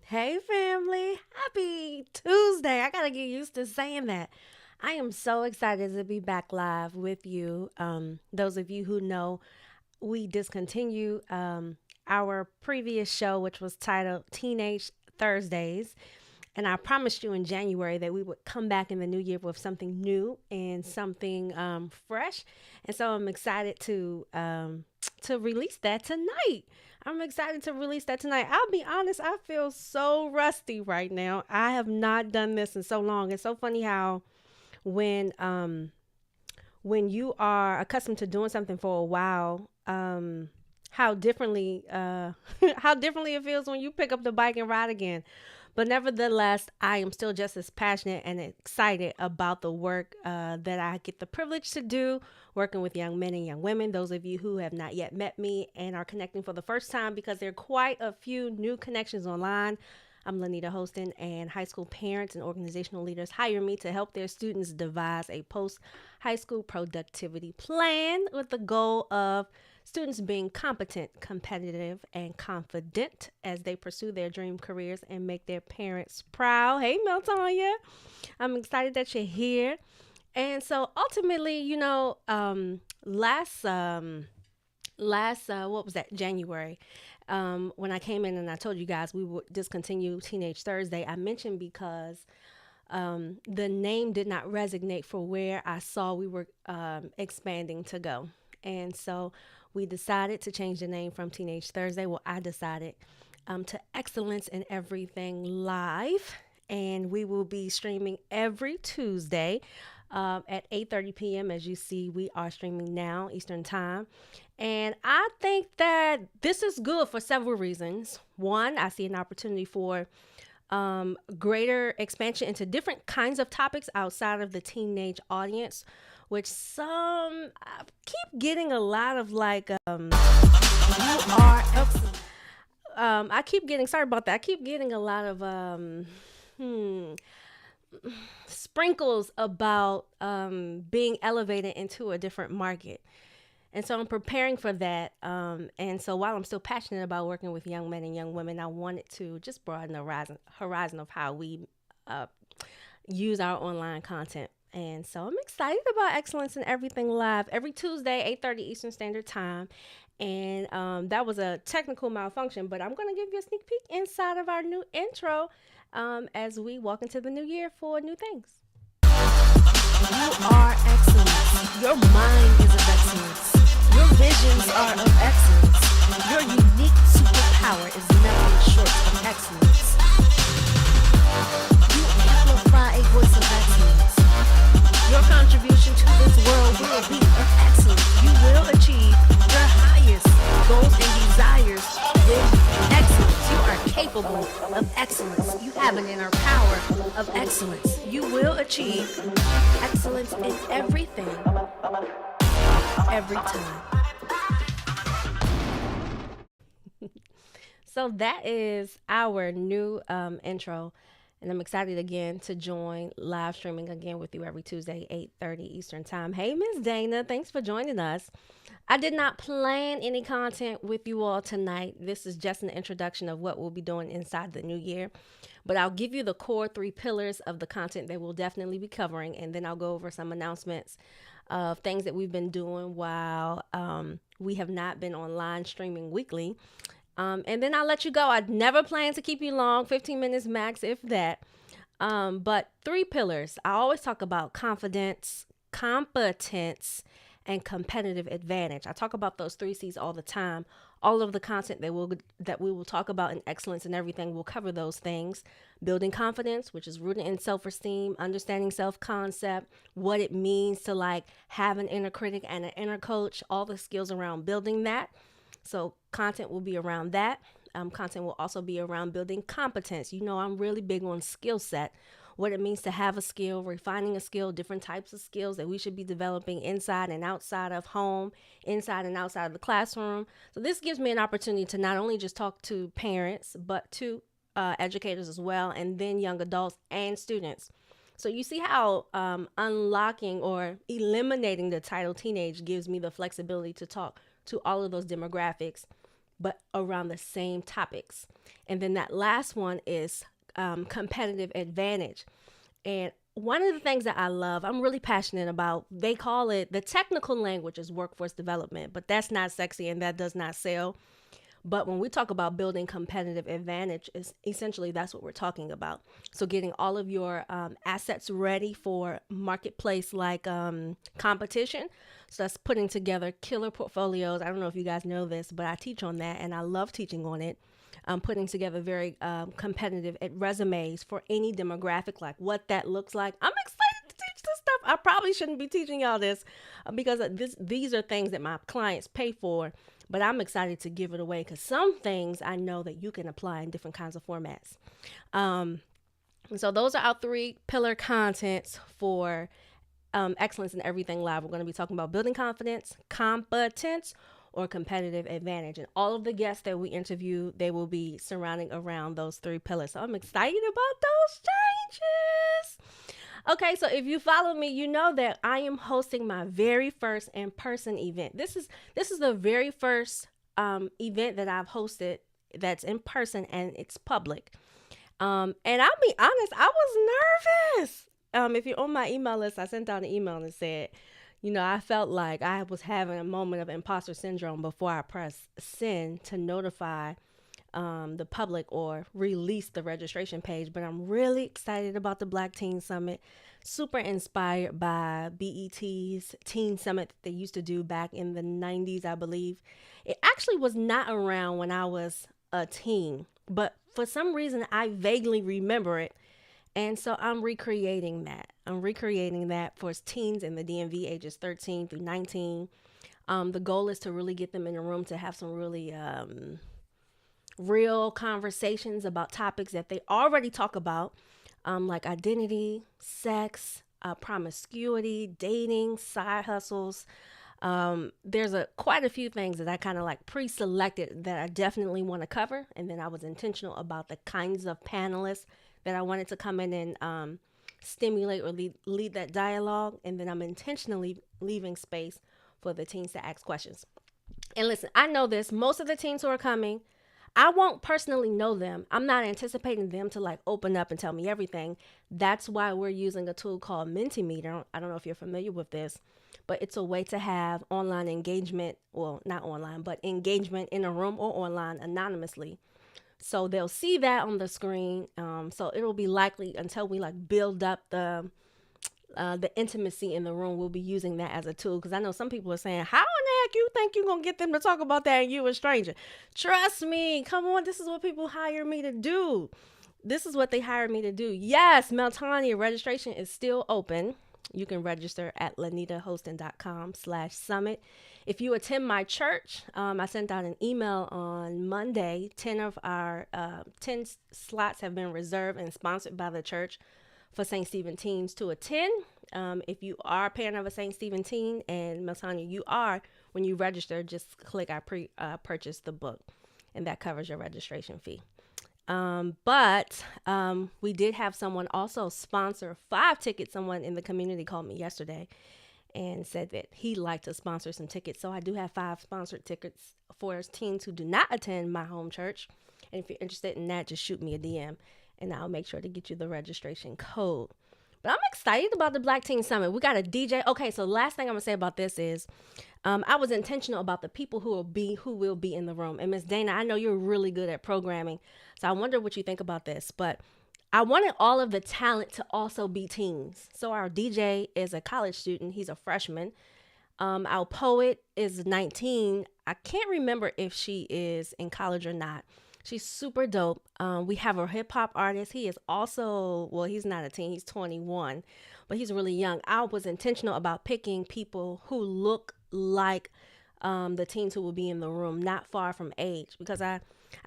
Hey, family. Happy Tuesday. I got to get used to saying that. I am so excited to be back live with you. Those of you who know, we discontinued our previous show, which was titled Teenage Thursdays. And I promised you in January that we would come back in the new year with something new and something fresh. And so I'm excited to release that tonight. I'm excited to release that tonight. I'll be honest, I feel so rusty right now. I have not done this in so long. It's so funny how when when you are accustomed to doing something for a while, how differently how differently it feels when you pick up the bike and ride again. But nevertheless, I am still just as passionate and excited about the work that I get the privilege to do, working with young men and young women. Those of you who have not yet met me and are connecting for the first time, because there are quite a few new connections online. I'm Lanita Hostin, and high school parents and organizational leaders hire me to help their students devise a post high school productivity plan with the goal of students being competent, competitive, and confident as they pursue their dream careers and make their parents proud. Hey, Meltonia. I'm excited that you're here. And so ultimately, last what was that, January, when I came in and I told you guys we would discontinue Teenage Thursday, I mentioned because the name did not resonate for where I saw we were expanding to go. And so we decided to change the name from Teenage Thursday. Well, I decided to Excellence in Everything Live. And we will be streaming every Tuesday at 8:30 p.m. As you see, we are streaming now, Eastern Time. And I think that this is good for several reasons. One, I see an opportunity for greater expansion into different kinds of topics outside of the teenage audience, which I keep getting a lot of you are excellent. I keep getting, sorry about that. I keep getting a lot of hmm, sprinkles about being elevated into a different market. And so I'm preparing for that. And so while I'm still passionate about working with young men and young women, I wanted to just broaden the horizon of how we use our online content. And so I'm excited about Excellence in Everything Live every Tuesday, 8:30 Eastern Standard Time. And that was a technical malfunction, but I'm going to give you a sneak peek inside of our new intro as we walk into the new year for new things. You are excellence. Your mind is of excellence. Your visions are of excellence. Your unique superpower is nothing short of excellence. You amplify a voice of excellence. Your contribution to this world will be of excellence. You will achieve your highest goals and desires with excellence. You are capable of excellence. You have an inner power of excellence. You will achieve excellence in everything, every time. So that is our new intro. And I'm excited again to join live streaming again with you every Tuesday, 8:30 Eastern Time. Hey, Miss Dana, thanks for joining us. I did not plan any content with you all tonight. This is just an introduction of what we'll be doing inside the new year. But I'll give you the core 3 pillars of the content that we'll definitely be covering. And then I'll go over some announcements of things that we've been doing while we have not been online streaming weekly. And then I'll let you go. I'd never plan to keep you long, 15 minutes max, if that. But 3 pillars. I always talk about confidence, competence, and competitive advantage. I talk about those 3 C's all the time. All of the content that we will talk about in Excellence and Everything will cover those things. Building confidence, which is rooted in self-esteem, understanding self-concept, what it means to have an inner critic and an inner coach, all the skills around building that. So content will be around that. Content will also be around building competence. You know, I'm really big on skill set, what it means to have a skill, refining a skill, different types of skills that we should be developing inside and outside of home, inside and outside of the classroom. So this gives me an opportunity to not only just talk to parents, but to educators as well, and then young adults and students. So you see how unlocking or eliminating the title teenage gives me the flexibility to talk to all of those demographics but around the same topics. And then that last one is competitive advantage. And one of the things that I love, I'm really passionate about, they call it, the technical language is workforce development, but that's not sexy and that does not sell. But when we talk about building competitive advantage, is essentially that's what we're talking about. So getting all of your assets ready for marketplace like competition. So that's putting together killer portfolios. I don't know if you guys know this, but I teach on that and I love teaching on it. Putting together very competitive resumes for any demographic, like what that looks like. I'm excited to teach this stuff. I probably shouldn't be teaching y'all this because these are things that my clients pay for, but I'm excited to give it away because some things I know that you can apply in different kinds of formats. Um, so those are our three pillar contents for excellence in everything live. We're going to be talking about building confidence, competence, or competitive advantage. And all of the guests that we interview, they will be surrounding around those three pillars. So I'm excited about those changes. Okay, so if you follow me, you know that I am hosting my very first in-person event. This is the very first event that I've hosted that's in person and it's public. And I'll be honest, I was nervous. If you're on my email list, I sent out an email and said, I felt like I was having a moment of imposter syndrome before I pressed send to notify the public or release the registration page. But I'm really excited about the Black Teen Summit. Super inspired by BET's Teen Summit that they used to do back in the 90s, I believe. It actually was not around when I was a teen, but for some reason I vaguely remember it. And so I'm recreating that. I'm recreating that for teens in the DMV ages 13 through 19. The goal is to really get them in a room to have some really real conversations about topics that they already talk about, like identity, sex, promiscuity, dating, side hustles. There's quite a few things that I kind of like pre-selected that I definitely want to cover. And then I was intentional about the kinds of panelists that I wanted to come in and stimulate or lead that dialogue. And then I'm intentionally leaving space for the teens to ask questions. And listen, I know this. Most of the teens who are coming, I won't personally know them. I'm not anticipating them to like open up and tell me everything. That's why we're using a tool called Mentimeter. I don't know if you're familiar with this, but it's a way to have online engagement. Well, not online, but engagement in a room or online anonymously. So they'll see that on the screen. So it'll be likely until we like build up the intimacy in the room, we'll be using that as a tool. Because I know some people are saying, how in the heck you think you're going to get them to talk about that and you a stranger? Trust me. Come on. This is what people hire me to do. This is what they hired me to do. Yes, Meltania registration is still open. You can register at lanitahosting.com/summit. If you attend my church, I sent out an email on Monday. 10 slots have been reserved and sponsored by the church for St. Stephen teens to attend. If you are a parent of a St. Stephen teen, and Meltania, you are, when you register, just click I purchased the book, and that covers your registration fee. But we did have someone also sponsor 5 tickets. Someone in the community called me yesterday and said that he'd like to sponsor some tickets. So I do have 5 sponsored tickets for teens who do not attend my home church. And if you're interested in that, just shoot me a DM and I'll make sure to get you the registration code. But I'm excited about the Black Teen Summit. We got a DJ. Okay, so last thing I'm gonna say about this is I was intentional about the people who will be in the room. And Miss Dana, I know you're really good at programming, so I wonder what you think about this. But I wanted all of the talent to also be teens. So our DJ is a college student. He's a freshman. Our poet is 19. I can't remember if she is in college or not. She's super dope. We have a hip hop artist. He is also, well, he's not a teen. He's 21, but he's really young. I was intentional about picking people who look like the teens who will be in the room, not far from age, because I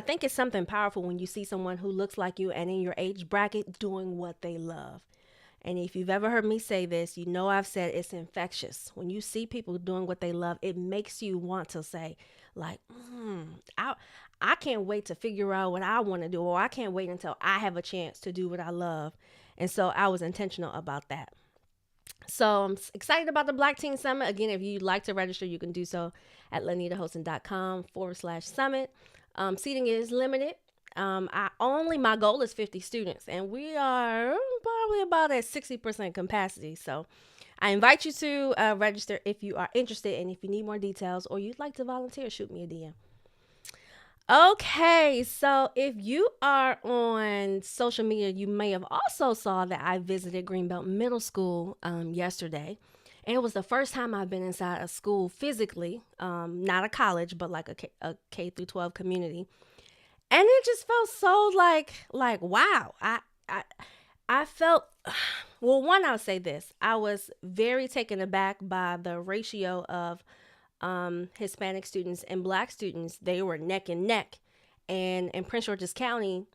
think it's something powerful when you see someone who looks like you and in your age bracket doing what they love. And if you've ever heard me say this, you know I've said it's infectious. When you see people doing what they love, it makes you want to say, like, I can't wait to figure out what I want to do, or I can't wait until I have a chance to do what I love. And so I was intentional about that. So I'm excited about the Black Teen Summit. Again, if you'd like to register, you can do so at lanitahostin.com/summit. Seating is limited. My goal is 50 students, and we are probably about at 60% capacity. So I invite you to register if you are interested, and if you need more details or you'd like to volunteer, shoot me a DM. Okay, so if you are on social media, you may have also saw that I visited Greenbelt Middle School yesterday. And it was the first time I've been inside a school physically, not a college, but like a K through 12 community. And it just felt so like wow. I felt, well, one, I'll say this. I was very taken aback by the ratio of Hispanic students and Black students. They were neck and neck. And in Prince George's County,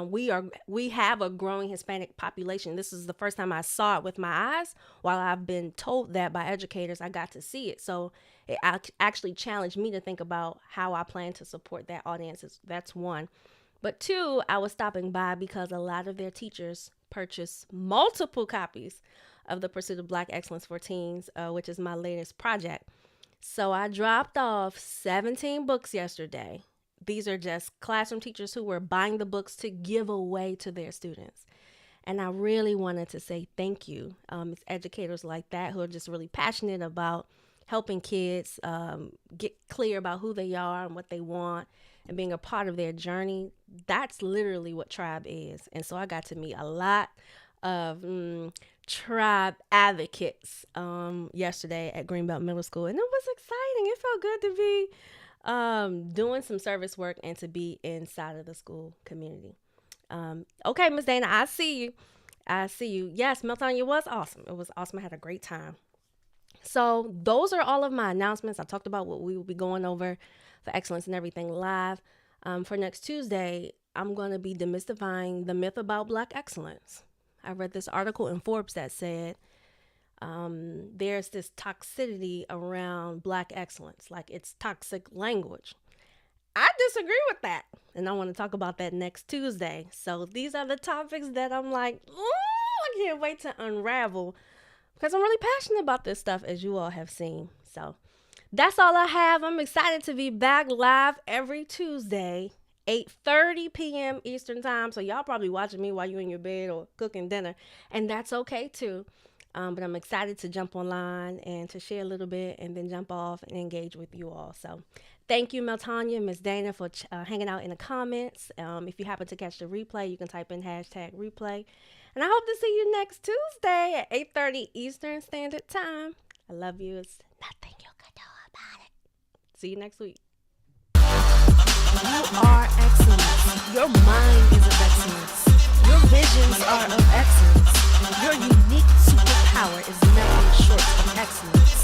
we have a growing Hispanic population. This is the first time I saw it with my eyes. While I've been told that by educators, I got to see it. So it actually challenged me to think about how I plan to support that audience. That's one. But two, I was stopping by because a lot of their teachers purchased multiple copies of The Pursuit of Black Excellence for Teens, which is my latest project. So I dropped off 17 books yesterday. These are just classroom teachers who were buying the books to give away to their students. And I really wanted to say thank you. It's educators like that who are just really passionate about helping kids get clear about who they are and what they want and being a part of their journey. That's literally what Tribe is. And so I got to meet a lot of Tribe advocates yesterday at Greenbelt Middle School. And it was exciting. It felt good to be doing some service work and to be inside of the school community. Okay, Miss Dana, I see you. Yes, Meltonia was awesome. It was awesome. I had a great time. So those are all of my announcements. I talked about what we will be going over for Excellence and Everything Live. For next Tuesday, I'm going to be demystifying the myth about Black excellence. I read this article in Forbes that said there's this toxicity around Black excellence, like it's toxic language. I disagree with that, and I want to talk about that next Tuesday. So these are the topics that I'm like, I can't wait to unravel because I'm really passionate about this stuff, as you all have seen. So that's all I have. I'm excited to be back live every Tuesday, 8:30 p.m. Eastern time. So y'all probably watching me while you're in your bed or cooking dinner, and that's okay too. But I'm excited to jump online and to share a little bit and then jump off and engage with you all. So thank you, Meltonia, Miss Dana, for hanging out in the comments. If you happen to catch the replay, you can type in #replay. And I hope to see you next Tuesday at 8:30 Eastern Standard Time. I love you. It's nothing you can do about it. See you next week. You are excellence. Your mind is of excellence. Your visions are of excellence. Your unique superpower is nothing short of excellence.